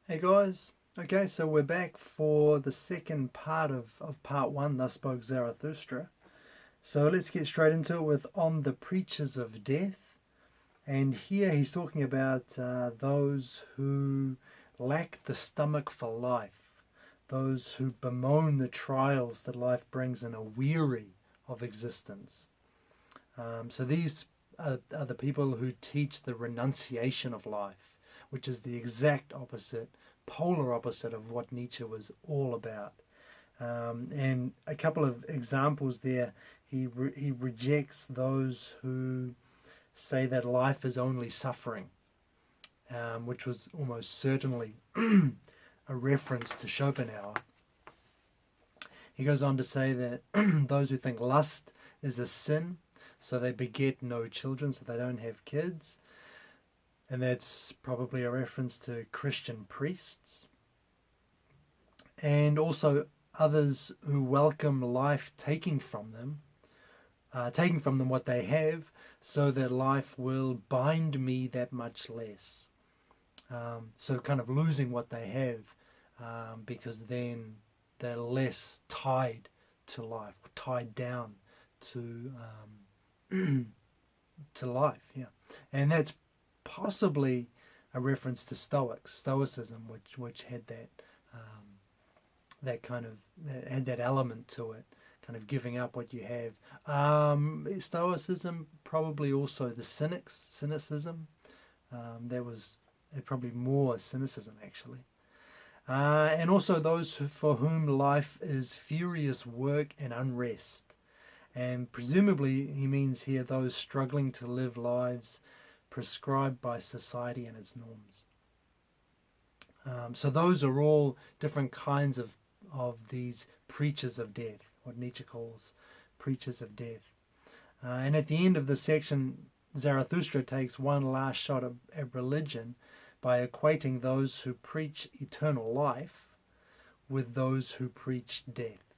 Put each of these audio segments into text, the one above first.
Hey guys, okay, so we're back for the second part of part one, Thus Spoke Zarathustra. So let's get straight into it with On the Preachers of Death. And here he's talking about those who lack the stomach for life, those who bemoan the trials that life brings and are weary of existence. So these are the people who teach the renunciation of life, which is the exact opposite, polar opposite of what Nietzsche was all about. And a couple of examples there, he rejects those who say that life is only suffering, which was almost certainly a reference to Schopenhauer. He goes on to say that those who think lust is a sin, so they beget no children, so they don't have kids. And that's probably a reference to Christian priests. And also others who welcome life taking from them what they have, so that life will bind me that much less. So kind of losing what they have, because then they're less tied to life, tied down to to life. Yeah, and that's possibly a reference to Stoicism, which had that kind of had that element to it, kind of giving up what you have. Stoicism, probably also the cynicism. There was probably more cynicism actually. And also those for whom life is furious work and unrest. And presumably he means here those struggling to live lives prescribed by society and its norms. So those are all different kinds of these preachers of death, what Nietzsche calls preachers of death. And at the end of the section, Zarathustra takes one last shot at religion by equating those who preach eternal life with those who preach death,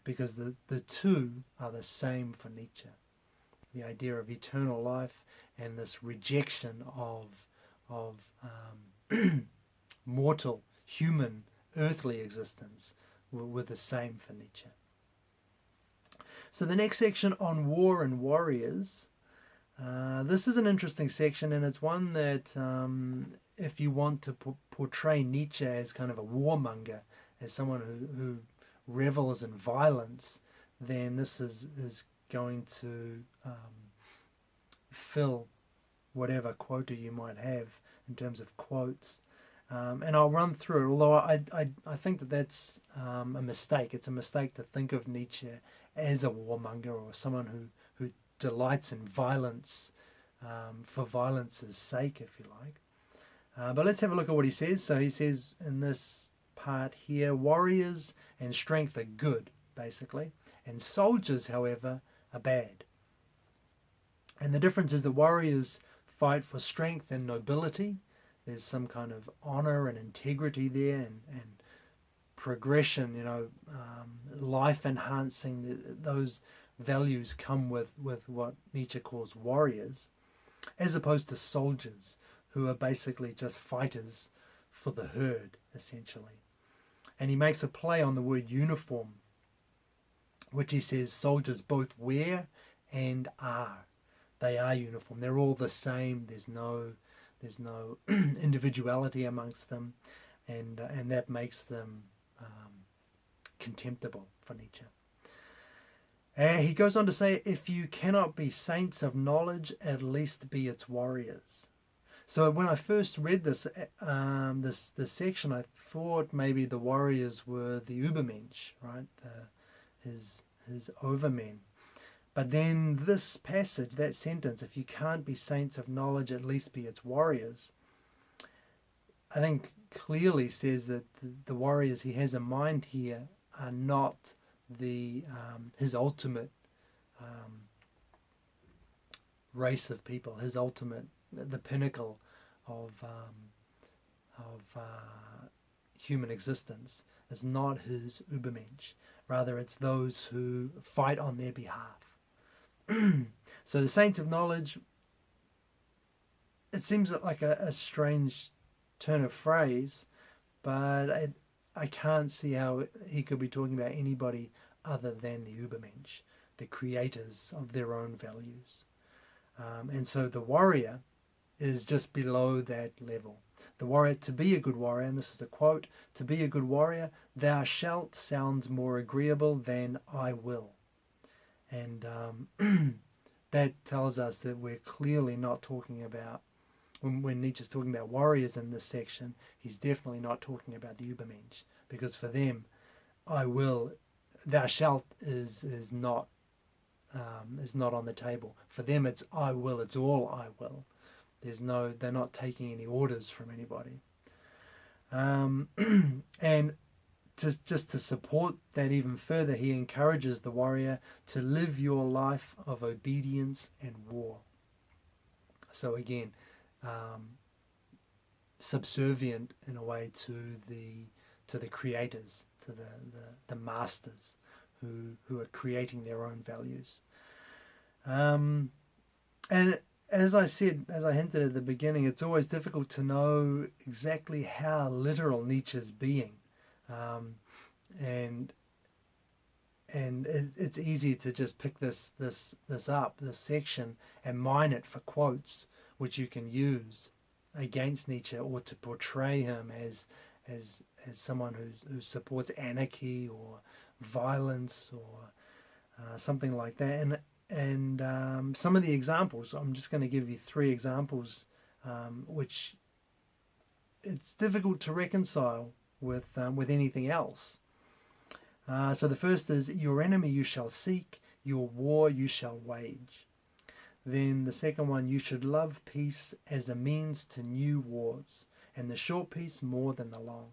because the two are the same for Nietzsche. The idea of eternal life and this rejection of mortal, human, earthly existence were the same for Nietzsche. So the next section on war and warriors, this is an interesting section, and it's one that if you want to portray Nietzsche as kind of a warmonger, as someone who revels in violence, then this is going to fill whatever quota you might have in terms of quotes. And I'll run through it, although I think that's a mistake. It's a mistake to think of Nietzsche as a warmonger or someone who delights in violence for violence's sake, if you like. But let's have a look at what he says. So he says in this part here, warriors and strength are good, basically, and soldiers, however, are bad. And the difference is the warriors fight for strength and nobility. There's some kind of honor and integrity there, and progression, life enhancing. Those values come with what Nietzsche calls warriors, as opposed to soldiers, who are basically just fighters for the herd, essentially. And he makes a play on the word uniform, which he says soldiers both wear and are. They are uniform. They're all the same. There's no individuality amongst them, and that makes them contemptible for Nietzsche. He goes on to say, if you cannot be saints of knowledge, at least be its warriors. So when I first read this section, I thought maybe the warriors were the ubermensch, right? His overmen. But then this passage, that sentence, if you can't be saints of knowledge, at least be its warriors, I think clearly says that the warriors he has in mind here are not his ultimate race of people, his ultimate, the pinnacle of human existence. It's not his ubermensch. Rather, it's those who fight on their behalf. So the saints of knowledge, it seems like a strange turn of phrase, but I can't see how he could be talking about anybody other than the ubermensch, the creators of their own values. And so the warrior is just below that level. The warrior, to be a good warrior, and this is a quote, to be a good warrior, thou shalt sounds more agreeable than I will. And that tells us that we're clearly not talking about, when Nietzsche's talking about warriors in this section, he's definitely not talking about the ubermensch, because for them, I will, thou shalt is not on the table. For them, it's I will. It's all I will. They're not taking any orders from anybody. And just to support that even further, he encourages the warrior to live your life of obedience and war. So again, subservient in a way to the creators, to the masters who are creating their own values. And as I said, as I hinted at the beginning, it's always difficult to know exactly how literal Nietzsche's being. And it's easy to just pick this section, and mine it for quotes, which you can use against Nietzsche, or to portray him as someone who supports anarchy or violence or something like that. And some of the examples, I'm just going to give you 3 examples, which it's difficult to reconcile with anything else. So the first is, your enemy you shall seek, your war you shall wage. Then the second one, you should love peace as a means to new wars, and the short peace more than the long.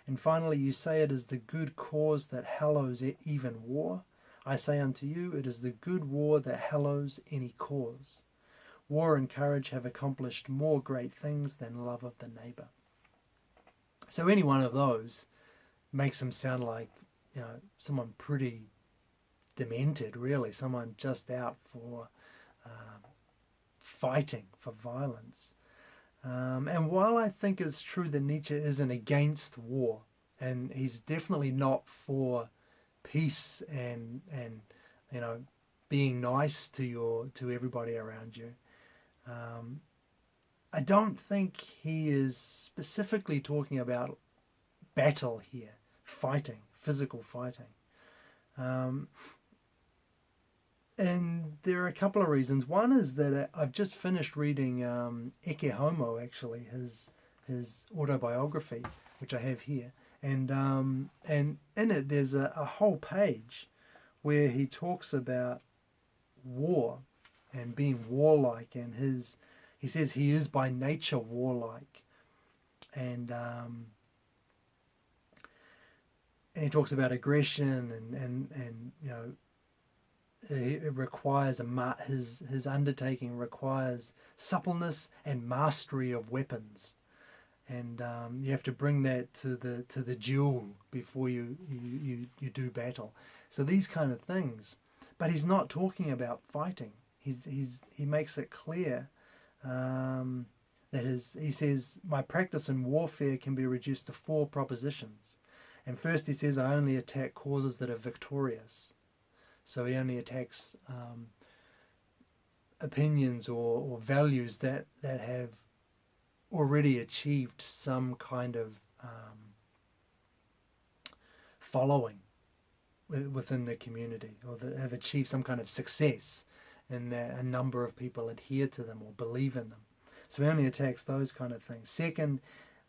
And finally, you say it is the good cause that hallows even war. I say unto you, it is the good war that hallows any cause. War and courage have accomplished more great things than love of the neighbour. So any one of those makes him sound like, someone pretty demented, really, someone just out for fighting, for violence. And while I think it's true that Nietzsche isn't against war, and he's definitely not for peace and being nice to everybody around you, I don't think he is specifically talking about battle here, fighting, physical fighting. And there are a couple of reasons. One is that I've just finished reading Ecce Homo, actually, his autobiography, which I have here. And in it, there's a whole page where he talks about war and being warlike, and he says he is by nature warlike, and he talks about aggression and it requires his undertaking requires suppleness and mastery of weapons. And you have to bring that to the duel before you do battle. So these kind of things. But he's not talking about fighting. He makes it clear that he says, my practice in warfare can be reduced to 4 propositions. And first he says, I only attack causes that are victorious. So he only attacks opinions or values that have already achieved some kind of following within the community, or that have achieved some kind of success in that a number of people adhere to them or believe in them. So he only attacks those kind of things. Second,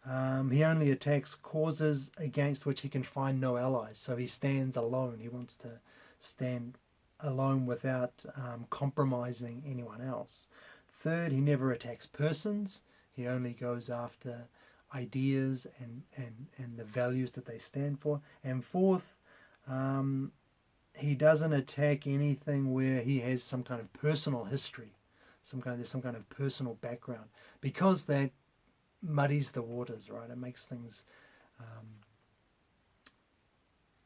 he only attacks causes against which he can find no allies. So he stands alone. He wants to stand alone without compromising anyone else. Third, he never attacks persons. He only goes after ideas and the values that they stand for. And fourth, he doesn't attack anything where he has some kind of personal history, there's some kind of personal background, because that muddies the waters, right? It makes things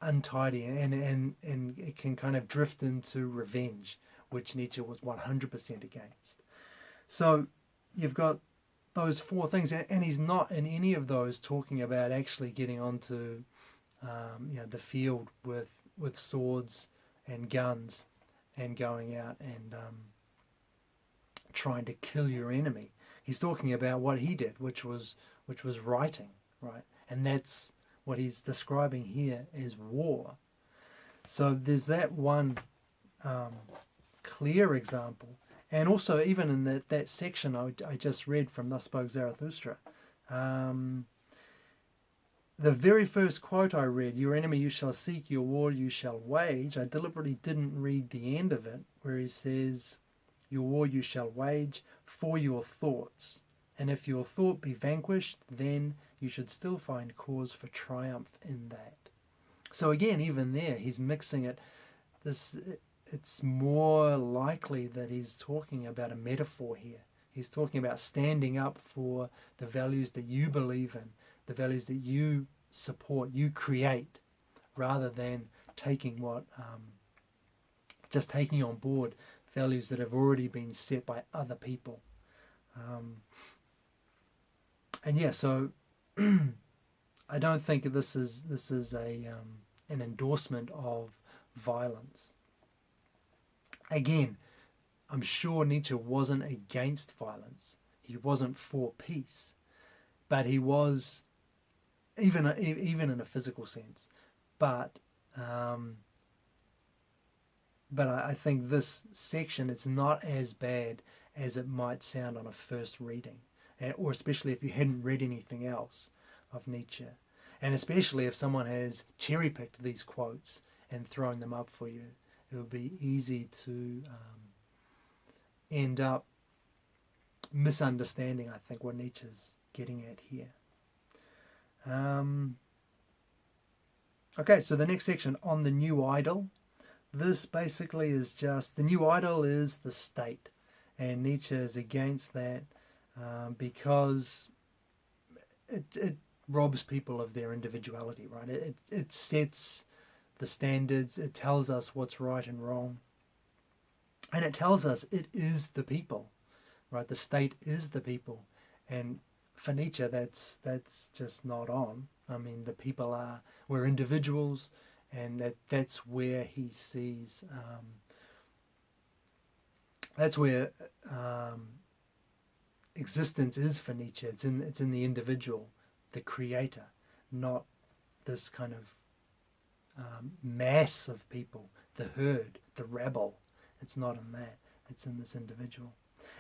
untidy, and it can kind of drift into revenge, which Nietzsche was 100% against. So you've got those four things, and he's not in any of those talking about actually getting onto the field with swords and guns and going out and trying to kill your enemy. He's talking about what he did, which was writing, right? And that's what he's describing here as war. So there's that one clear example. And also, even in that section I just read from Thus Spoke Zarathustra, the very first quote I read, "Your enemy you shall seek, your war you shall wage," I deliberately didn't read the end of it, where he says, "Your war you shall wage for your thoughts. And if your thought be vanquished, then you should still find cause for triumph in that." So again, even there, he's mixing it. It's more likely that he's talking about a metaphor here. He's talking about standing up for the values that you believe in, the values that you support, you create, rather than taking just taking on board values that have already been set by other people. So I don't think this is an endorsement of violence. Again, I'm sure Nietzsche wasn't against violence. He wasn't for peace, but he was, even in a physical sense. But I think this section, it's not as bad as it might sound on a first reading, or especially if you hadn't read anything else of Nietzsche, and especially if someone has cherry-picked these quotes and thrown them up for you. It would be easy to end up misunderstanding, I think, what Nietzsche's getting at here. Okay, so the next section, on the new idol. This basically is just, the new idol is the state, and Nietzsche is against that because it robs people of their individuality, right? It sets the standards, it tells us what's right and wrong, and it tells us it is the people, right? The state is the people, and for Nietzsche that's just not on. I mean, the people we're individuals, and that's where he sees that's where existence is for Nietzsche. It's in the individual, the creator, not this kind of mass of people, the herd, the rabble. It's not in that. It's in this individual.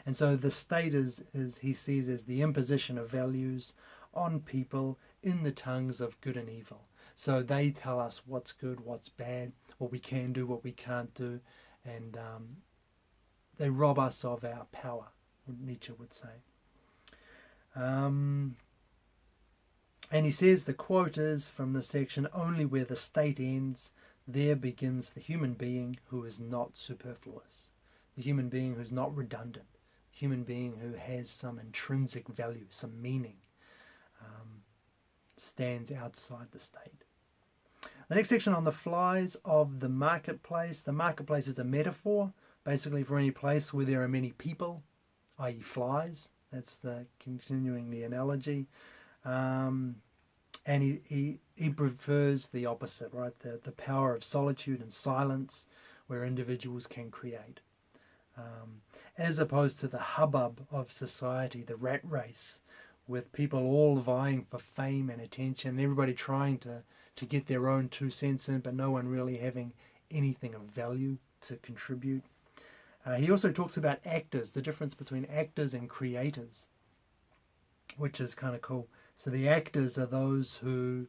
And so the state is he sees as the imposition of values on people in the tongues of good and evil. So they tell us what's good, what's bad, what we can do, what we can't do, and they rob us of our power, what Nietzsche would say. And he says, the quote is from the section, "Only where the state ends, there begins the human being who is not superfluous, the human being who's not redundant, the human being who has some intrinsic value, some meaning, stands outside the state." The next section, on the flies of the marketplace. The marketplace is a metaphor, basically for any place where there are many people, i.e. flies. That's continuing the analogy. And he prefers the opposite, right? The power of solitude and silence, where individuals can create, as opposed to the hubbub of society, the rat race, with people all vying for fame and attention, everybody trying to get their own 2 cents in, but no one really having anything of value to contribute. He also talks about actors, the difference between actors and creators, which is kind of cool. So the actors are those who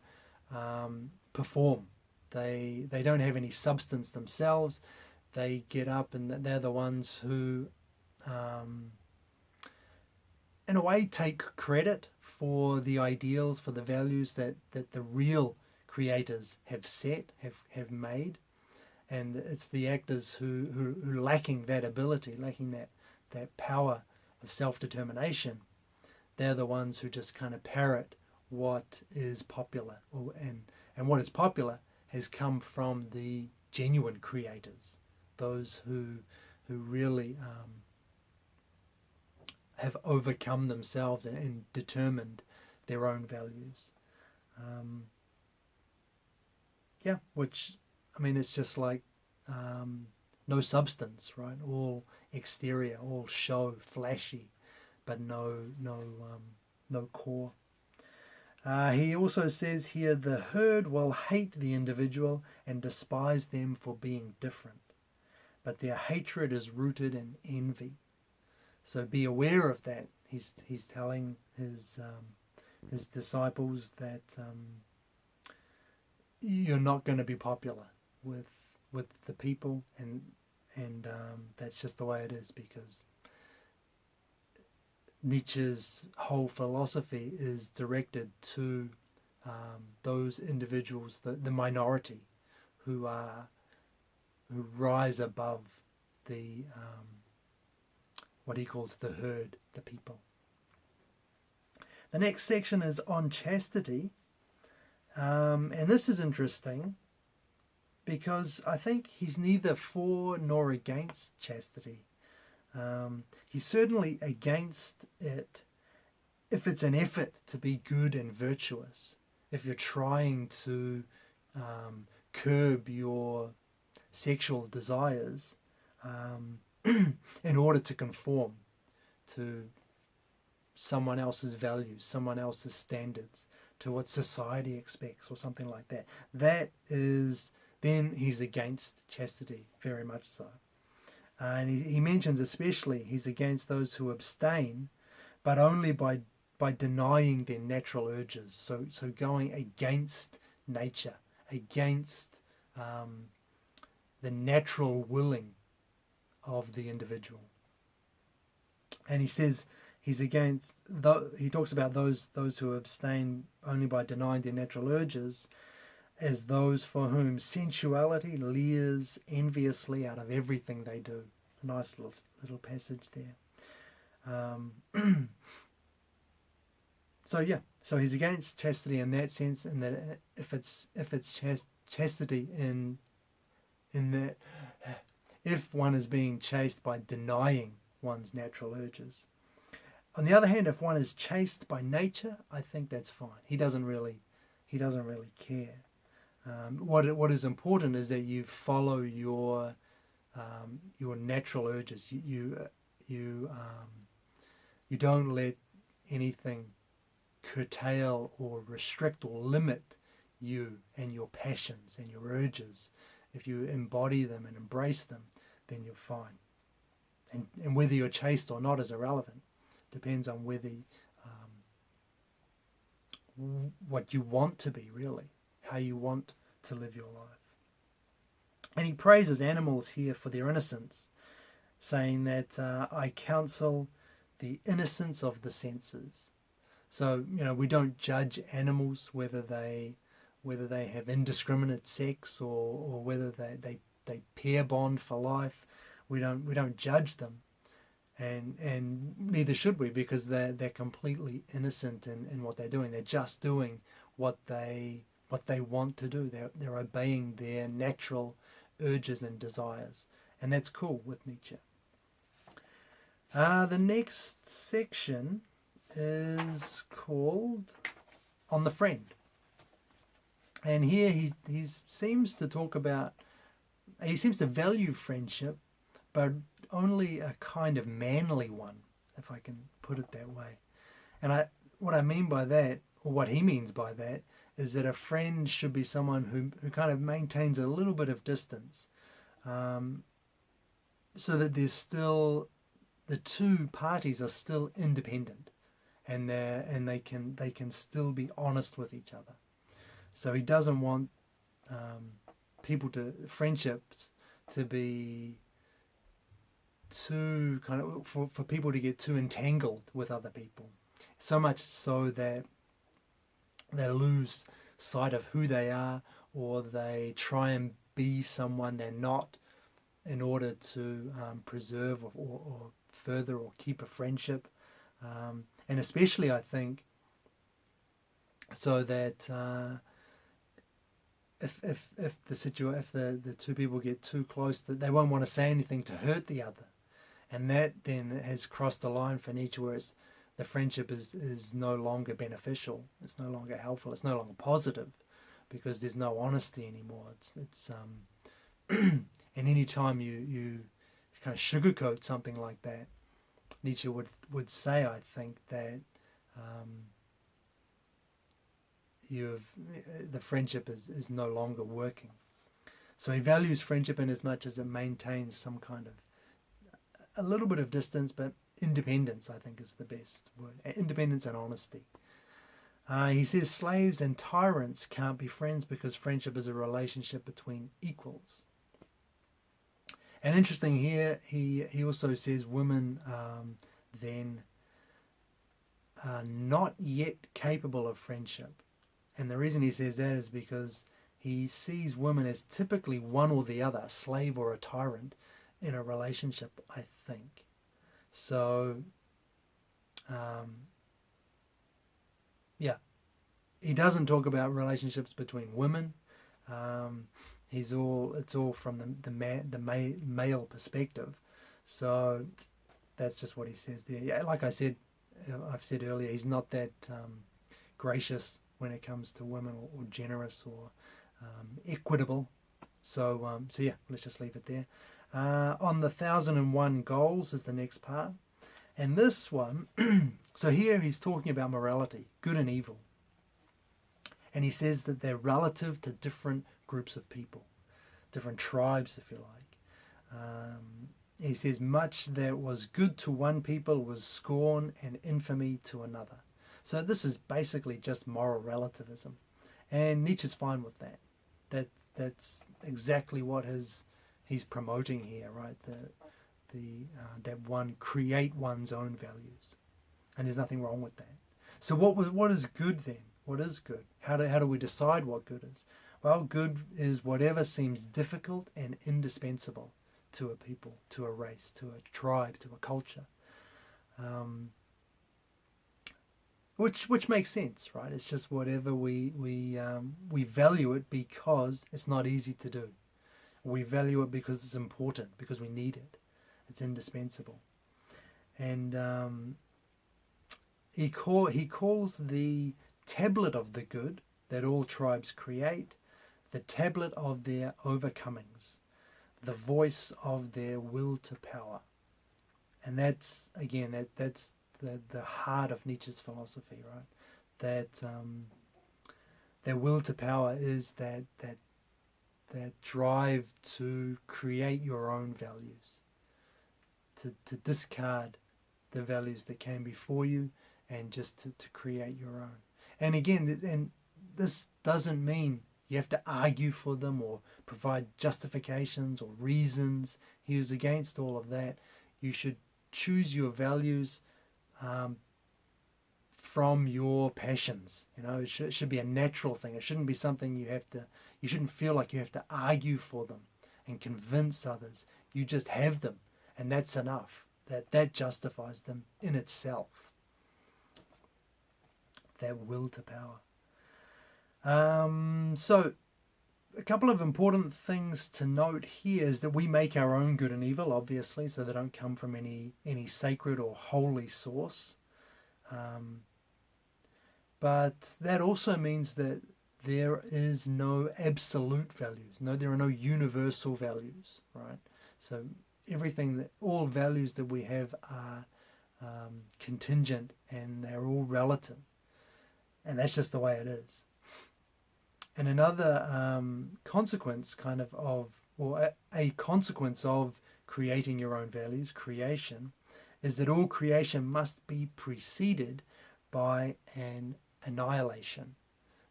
perform. They don't have any substance themselves. They get up and they're the ones who, in a way, take credit for the ideals, for the values that the real creators have set, have made. And it's the actors who lacking that ability, lacking that power of self-determination, they're the ones who just kind of parrot what is popular, and what is popular has come from the genuine creators, those who really have overcome themselves and determined their own values. Which, I mean, it's just like no substance, right? All exterior, all show, flashy, but no core. He also says here, the herd will hate the individual and despise them for being different, but their hatred is rooted in envy. So be aware of that. He's telling his disciples that you're not going to be popular with the people, and that's just the way it is, because Nietzsche's whole philosophy is directed to those individuals, the minority, who rise above the what he calls the herd, the people. The next section is on chastity, and this is interesting because I think he's neither for nor against chastity. He's certainly against it if it's an effort to be good and virtuous, if you're trying to curb your sexual desires in order to conform to someone else's values, someone else's standards, to what society expects or something like that. That is, then he's against chastity, very much so. And he mentions especially he's against those who abstain, but only by denying their natural urges. So going against nature, against the natural willing of the individual. And he says he's against, he talks about those who abstain only by denying their natural urges as those for whom sensuality leers enviously out of everything they do. A nice little passage there. So he's against chastity in that sense, and that if it's chastity in that if one is being chaste by denying one's natural urges. On the other hand, if one is chaste by nature, I think that's fine. He doesn't really care. What is important is that you follow your natural urges. You don't let anything curtail or restrict or limit you and your passions and your urges. If you embody them and embrace them, then you're fine. And whether you're chaste or not is irrelevant. Depends on whether what you want to be, really, how you want to live your life. And he praises animals here for their innocence, saying that I counsel the innocence of the senses. So, we don't judge animals whether they have indiscriminate sex or whether they pair bond for life. We don't judge them, and neither should we, because they're completely innocent in what they're doing. They're just doing what they want to do. They're obeying their natural urges and desires, and that's cool with Nietzsche. The next section is called On the Friend. And here he seems to talk about, he seems to value friendship, but only a kind of manly one, if I can put it that way. And what I mean by that, or what he means by that, is that a friend should be someone who kind of maintains a little bit of distance, so that there's still, the two parties are still independent, and they can still be honest with each other. So he doesn't want friendships to be too kind of, for people to get too entangled with other people, so much so that they lose sight of who they are, or they try and be someone they're not in order to preserve or further or keep a friendship, and especially I think so that if the two people get too close, that they won't want to say anything to hurt the other, And that then has crossed the line for Nietzsche, where the friendship is no longer beneficial, it's no longer helpful, it's no longer positive, because there's no honesty anymore. It's and any time you kind of sugarcoat something like that, Nietzsche would say, I think, that the friendship is no longer working. So he values friendship in as much as it maintains some kind of a little bit of distance, but independence, I think, is the best word. Independence and honesty. He says slaves and tyrants can't be friends because friendship is a relationship between equals. And interesting here, he also says women then are not yet capable of friendship. And the reason he says that is because he sees women as typically one or the other, a slave or a tyrant, in a relationship, I think. So, yeah, he doesn't talk about relationships between women. It's all from the male perspective. So that's just what he says there. Yeah, like I've said earlier, he's not that gracious when it comes to women, or generous, or equitable. So yeah, let's just leave it there. On the 1001 goals is the next part. And this one, so here he's talking about morality, good and evil. And he says that they're relative to different groups of people, different tribes, if you like. He says much that was good to one people was scorn and infamy to another. So this is basically just moral relativism. And Nietzsche's fine with that. That's exactly what he's promoting here, right? That one create one's own values, and there's nothing wrong with that. So what is good then? What is good? How do we decide what good is? Well, good is whatever seems difficult and indispensable to a people, to a race, to a tribe, to a culture. Which makes sense, right? It's just whatever we value it because it's not easy to do. We value it because it's important, because we need it. It's indispensable. And he calls the tablet of the good that all tribes create the tablet of their overcomings, the voice of their will to power. And that's, again, that's the heart of Nietzsche's philosophy, right? That their will to power is that drive to create your own values, to discard the values that came before you, and just to create your own. And again, this doesn't mean you have to argue for them or provide justifications or reasons. He was against all of that. You should choose your values from your passions. It should be a natural thing. It shouldn't be something you shouldn't feel like you have to argue for them and convince others. You just have them, and that's enough. That justifies them in itself. That will to power. So a couple of important things to note here is that we make our own good and evil, obviously, so they don't come from any sacred or holy source. But that also means that there is no absolute values. No, there are no universal values, right? So all values that we have are contingent, and they're all relative. And that's just the way it is. And another consequence a consequence of creating your own values, creation, is that all creation must be preceded by an annihilation.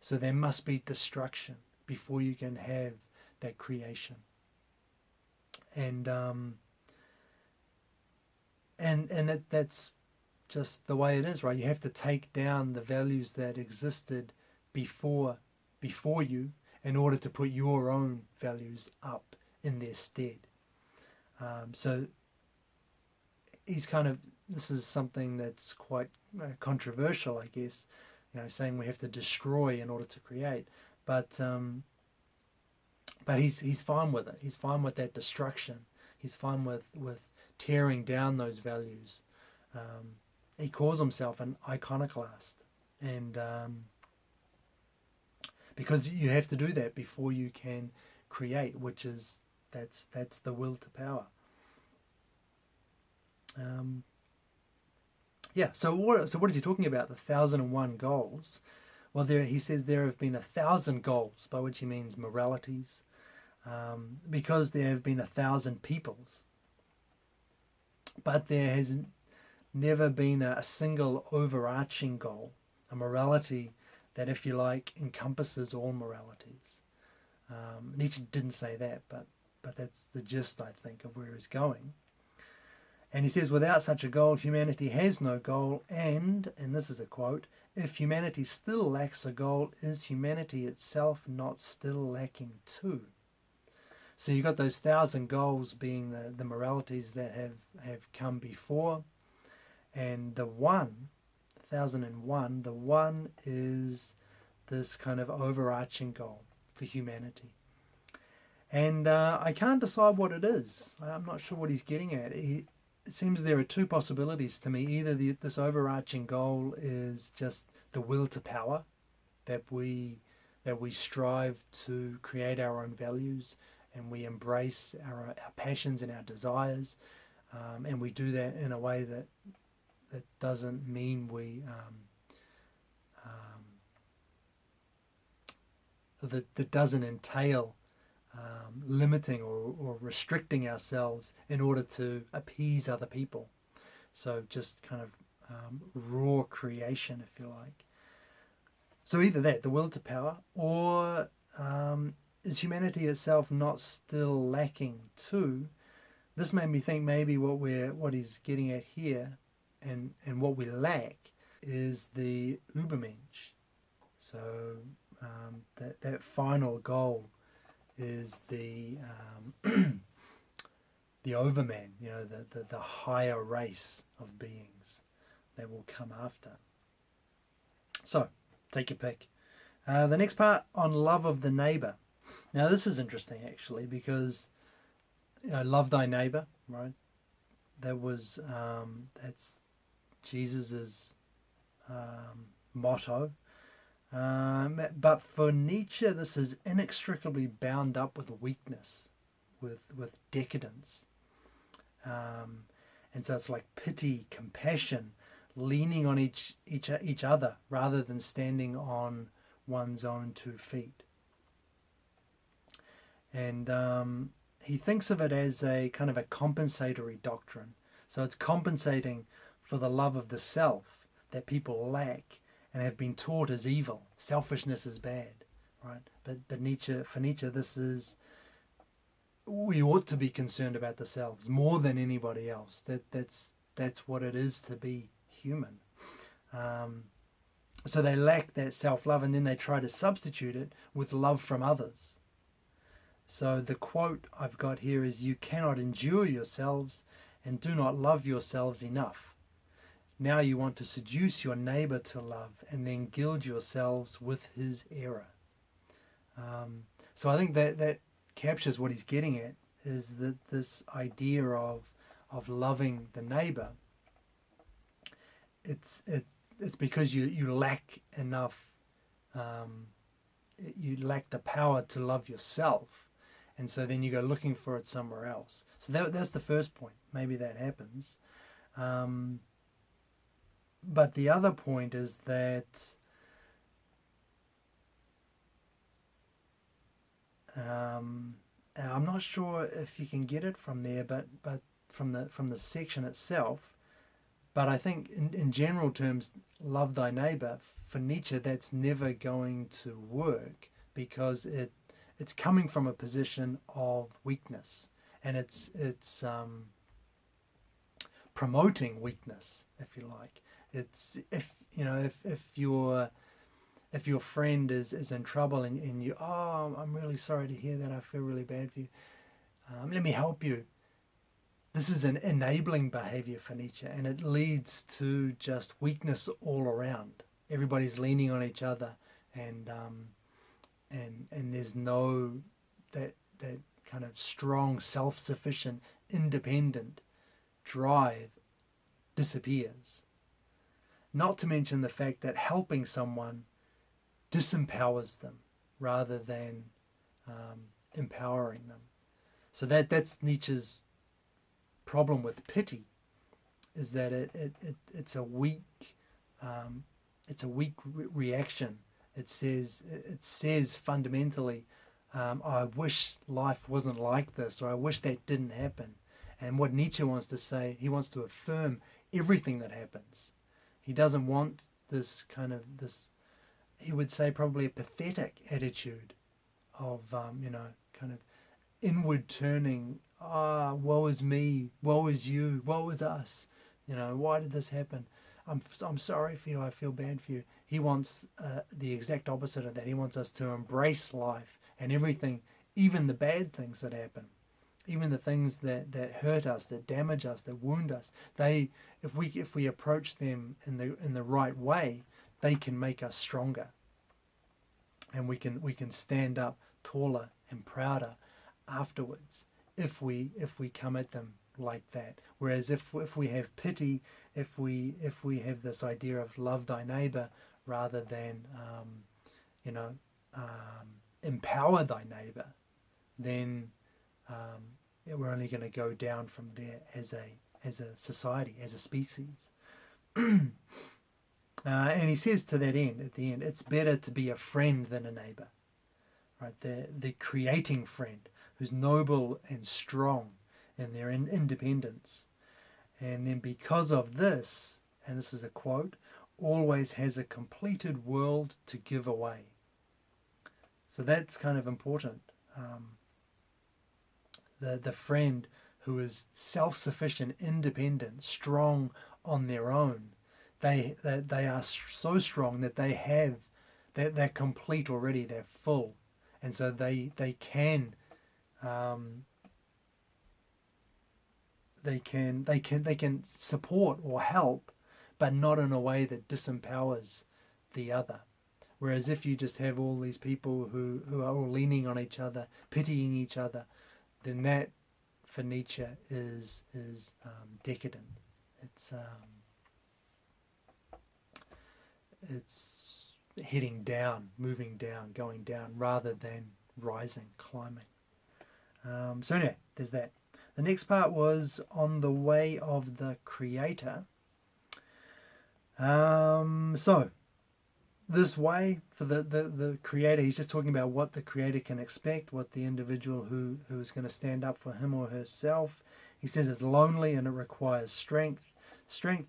So there must be destruction before you can have that creation. And that's just the way it is, right? You have to take down the values that existed before you in order to put your own values up in their stead. So this is something that's quite controversial, I guess, saying we have to destroy in order to create. But he's fine with it. He's fine with that destruction. He's fine with tearing down those values. He calls himself an iconoclast, and because you have to do that before you can create, which is that's the will to power. So what is he talking about? The 1,001 goals. Well, he says there have been 1,000 goals, by which he means moralities, because there have been 1,000 peoples. But there has never been a single overarching goal, a morality that, if you like, encompasses all moralities. Nietzsche didn't say that, but that's the gist, I think, of where he's going. And he says, without such a goal, humanity has no goal, and this is a quote, if humanity still lacks a goal, is humanity itself not still lacking too? So you've got those 1,000 goals being the moralities that have come before, and the 1,001, the one is this kind of overarching goal for humanity. And I can't decide what it is. I'm not sure what he's getting at. It seems there are two possibilities to me. Either this overarching goal is just the will to power, that we strive to create our own values, and we embrace our passions and our desires, and we do that in a way that doesn't mean that doesn't entail limiting or restricting ourselves in order to appease other people. So just kind of raw creation, if you like. So either that, the will to power, or is humanity itself not still lacking too? This made me think maybe what he's getting at here, and what we lack, is the ubermensch. So that final goal is the the overman, the higher race of beings that will come after. So take your pick. The next part, on love of the neighbor. Now this is interesting actually, because love thy neighbor, right? That's Jesus's motto. But for Nietzsche, this is inextricably bound up with weakness, with decadence. And so it's like pity, compassion, leaning on each other rather than standing on one's own 2 feet. And he thinks of it as a kind of a compensatory doctrine. So it's compensating for the love of the self that people lack and have been taught as evil. Selfishness is bad, right? But for Nietzsche, this is, we ought to be concerned about the selves more than anybody else. That's what it is to be human. So they lack that self-love, and then they try to substitute it with love from others. So the quote I've got here is, you cannot endure yourselves and do not love yourselves enough. Now you want to seduce your neighbor to love and then gild yourselves with his error. So I think that captures what he's getting at, is that this idea of loving the neighbor, it's because you lack enough, you lack the power to love yourself, and so then you go looking for it somewhere else. So that's the first point. Maybe that happens. But the other point is that I'm not sure if you can get it from there, but from the section itself. But I think in general terms, love thy neighbor, for Nietzsche, that's never going to work, because it's coming from a position of weakness, and it's promoting weakness, if you like. It's if your friend is in trouble and you, I'm really sorry to hear that, I feel really bad for you, let me help you. This is an enabling behavior for Nietzsche, and it leads to just weakness all around. Everybody's leaning on each other, and there's that kind of strong, self-sufficient, independent drive disappears. Not to mention the fact that helping someone disempowers them rather than empowering them. So that's Nietzsche's problem with pity, is that it's a weak reaction. It says fundamentally, I wish life wasn't like this, or I wish that didn't happen. And what Nietzsche wants to say, he wants to affirm everything that happens. He doesn't want this he would say probably a pathetic attitude of, kind of inward turning. Woe is me, woe is you, woe is us. Why did this happen? I'm sorry for you, I feel bad for you. He wants the exact opposite of that. He wants us to embrace life and everything, even the bad things that happen, even the things that hurt us, that damage us, that wound us. If we approach them in the right way, they can make us stronger, and we can stand up taller and prouder afterwards if we come at them like that. Whereas if we have pity, if we have this idea of love thy neighbor rather than empower thy neighbor, then we're only going to go down from there as a society, as a species. And he says to that end, at the end, it's better to be a friend than a neighbor, right? The creating friend who's noble and strong in their independence. And then because of this, and this is a quote, always has a completed world to give away. So that's kind of important. The friend who is self-sufficient, independent, strong on their own, they are so strong that they're complete already. They're full, and so they can support or help, but not in a way that disempowers the other. Whereas if you just have all these people who are all leaning on each other, pitying each other, then that, for Nietzsche, is decadent. It's heading down, moving down, going down, rather than rising, climbing. So anyway, there's that. The next part was on the way of the Creator. So this way for the Creator, he's just talking about what the Creator can expect, what the individual who is going to stand up for him or herself. He says it's lonely and it requires strength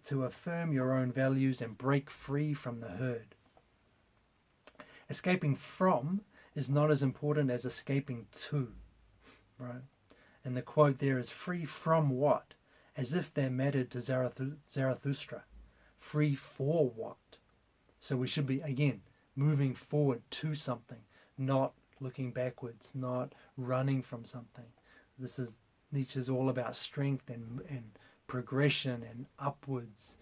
to affirm your own values and break free from the herd. Escaping from is not as important as escaping to, right? And the quote there is, free from what? As if that mattered to Zarathustra. Free for what? So we should be, again, moving forward to something, not looking backwards, not running from something. Nietzsche's all about strength and progression and upwards,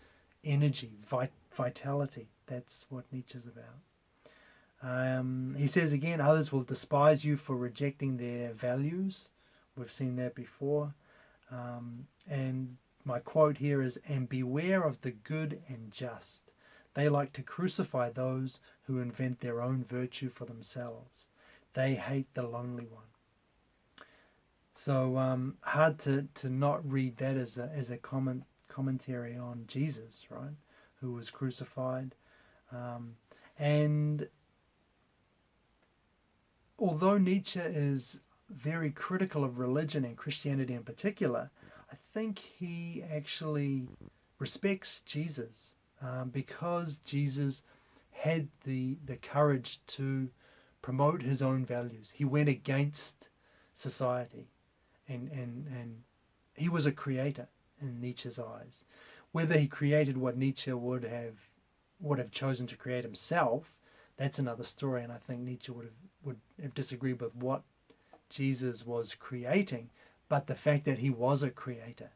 energy, vitality. That's what Nietzsche's about. He says again, others will despise you for rejecting their values. We've seen that before. And my quote here is, and beware of the good and just. They like to crucify those who invent their own virtue for themselves. They hate the lonely one. So hard to not read that as a commentary on Jesus, right, who was crucified. And although Nietzsche is very critical of religion and Christianity in particular, I think he actually respects Jesus because Jesus had the courage to promote his own values. He went against society, and he was a creator in Nietzsche's eyes. Whether he created what Nietzsche would have chosen to create himself, that's another story, and I think Nietzsche would have disagreed with what Jesus was creating, but the fact that he was a creator,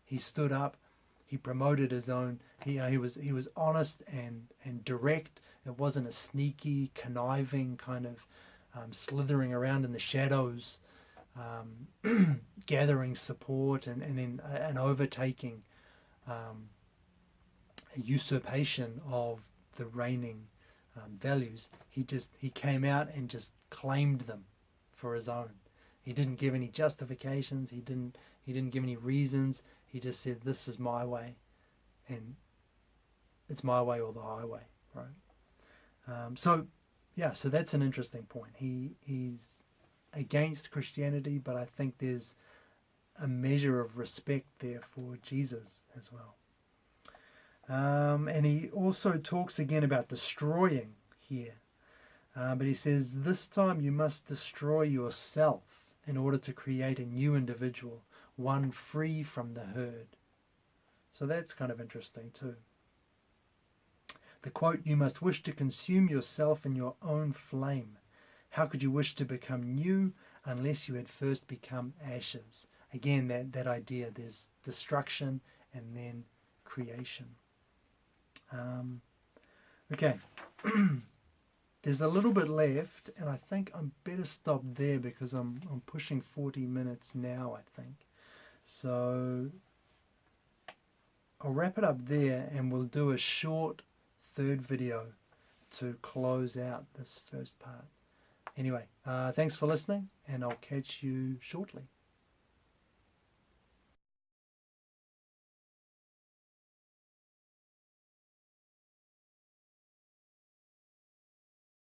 he stood up, he promoted his own. He was honest and direct. It wasn't a sneaky, conniving kind of slithering around in the shadows gathering support and then an overtaking, a usurpation of the reigning values. He came out and just claimed them for his own. He didn't give any justifications. He didn't give any reasons. He just said, "This is my way, and it's my way or the highway." Right. So that's an interesting point. He's against Christianity, but I think there's a measure of respect there for Jesus as well. And he also talks again about destroying here. But he says, this time you must destroy yourself in order to create a new individual, one free from the herd. So that's kind of interesting too. The quote, you must wish to consume yourself in your own flame. How could you wish to become new unless you had first become ashes? Again, that idea, there's destruction and then creation. Okay. There's a little bit left, and I think I'm better stop there because I'm pushing 40 minutes now, I think. So I'll wrap it up there, and we'll do a short third video to close out this first part. Anyway, thanks for listening, and I'll catch you shortly.